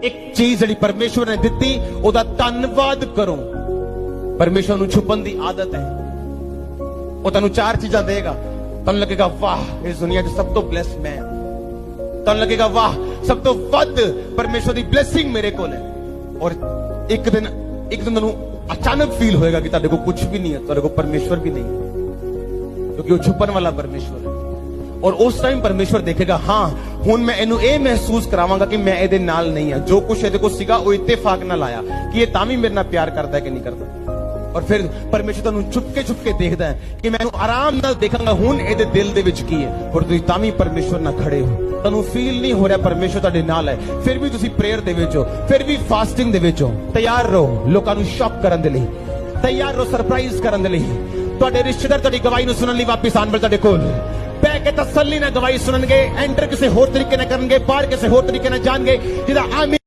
ਇੱਕ ਚੀਜ਼ ਜਿਹੜੀ ਪਰਮੇਸ਼ਵਰ ਨੇ ਦਿੱਤੀ ਉਹਦਾ ਧੰਨਵਾਦ ਕਰੋ। ਪਰਮੇਸ਼ਵਰ ਨੂੰ ਛੁਪਣ ਦੀ ਆਦਤ ਹੈ। ਉਹ ਤੁਹਾਨੂੰ ਚਾਰ ਚੀਜ਼ਾਂ ਦੇਗਾ, ਤੁਹਾਨੂੰ ਲੱਗੇਗਾ ਵਾਹ ਇਸ ਦੁਨੀਆ 'ਚ ਸਭ ਤੋਂ ਬਲੈਸਡ ਮੈਂ ਹਾਂ। ਤੁਹਾਨੂੰ ਲੱਗੇਗਾ ਵਾਹ ਸਭ ਤੋਂ ਵੱਧ ਪਰਮੇਸ਼ਵਰ ਦੀ ਬਲੇਸਿੰਗ ਮੇਰੇ ਕੋਲ ਹੈ। ਔਰ ਇੱਕ ਦਿਨ ਤੁਹਾਨੂੰ ਅਚਾਨਕ ਫੀਲ ਹੋਏਗਾ ਕਿ ਤੁਹਾਡੇ ਕੋਲ ਕੁਝ ਵੀ ਨਹੀਂ ਹੈ, ਤੁਹਾਡੇ ਕੋਲ ਪਰਮੇਸ਼ਵਰ ਵੀ ਨਹੀਂ ਹੈ, ਕਿਉਂਕਿ ਉਹ ਛੁਪਣ ਵਾਲਾ ਪਰਮੇਸ਼ਵਰ ਹੈ। ਔਰ ਉਸ ਟਾਈਮ ਪਰਮੇਸ਼ਵਰ ਦੇਖੇਗਾ ਹਾਂ ਹੁਣ ਮੈਂ ਇਹਨੂੰ ਇਹ ਮਹਿਸੂਸ ਕਰਾਵਾਂਗਾ ਕਿ ਮੈਂ ਇਹਦੇ ਨਾਲ ਨਹੀਂ ਹਾਂ। ਜੋ ਕੁਝ ਇਹਦੇ ਕੋਲ ਸੀਗਾ ਉਹ ਇਤਫਾਕ ਨਾਲ ਆਇਆ ਕਿ ਇਹ ਤਾਂ ਵੀ ਮੇਰੇ ਨਾਲ ਪਿਆਰ ਕਰਦਾ ਹੈ ਕਿ ਨਹੀਂ ਕਰਦਾ। ਔਰ ਫਿਰ ਪਰਮੇਸ਼ਵਰ ਤੁਹਾਨੂੰ ਛੁਪ ਕੇ ਦੇਖਦਾ ਹੈ ਕਿ ਮੈਂ ਇਹਨੂੰ ਆਰਾਮ ਨਾਲ ਦੇਖਾਂਗਾ ਹੁਣ ਇਹਦੇ ਦਿਲ ਦੇ ਵਿੱਚ ਕੀ ਹੈ। ਔਰ ਤੁਸੀਂ ਤਾਂ ਵੀ ਪਰਮੇਸ਼ਵਰ ਨਾਲ ਖੜੇ ਹੋ, ਤੁਹਾਨੂੰ ਫੀਲ ਨਹੀਂ ਹੋ ਰਿਹਾ ਪਰਮੇਸ਼ਵਰ ਤੁਹਾਡੇ ਨਾਲ ਹੈ, ਫਿਰ ਵੀ ਤੁਸੀਂ ਪ੍ਰੇਅਰ ਦੇ ਵਿੱਚ ਹੋ, ਫਿਰ ਵੀ ਫਾਸਟਿੰਗ ਦੇ ਵਿੱਚ ਹੋ। ਤਿਆਰ ਰਹੋ ਲੋਕਾਂ ਨੂੰ ਸ਼ੌਕ ਕਰਨ ਦੇ ਲਈ, ਤਿਆਰ ਰਹੋ ਸਰਪ੍ਰਾਈਜ਼ ਕਰਨ ਦੇ ਲਈ। ਤੁਹਾਡੇ ਰਿਸ਼ਤੇਦਾਰ ਤੁਹਾਡੀ ਗਵਾਹੀ ਨੂੰ ਸੁਣਨ ਲਈ ਵਾਪਿਸ ਆਉਣ ਵਾਲੇ ਤੁਹਾਡੇ ਕੋਲ ਬਹਿ ਕੇ ਤਸੱਲੀ ਨਾਲ ਗਵਾਹੀ ਸੁਣਨਗੇ। ਐਂਟਰ ਕਿਸੇ ਹੋਰ ਤਰੀਕੇ ਨਾਲ ਕਰਨਗੇ, ਬਾਹਰ ਕਿਸੇ ਹੋਰ ਤਰੀਕੇ ਨਾਲ ਜਾਣਗੇ। ਜਿਹਦਾ ਆਮੀਨ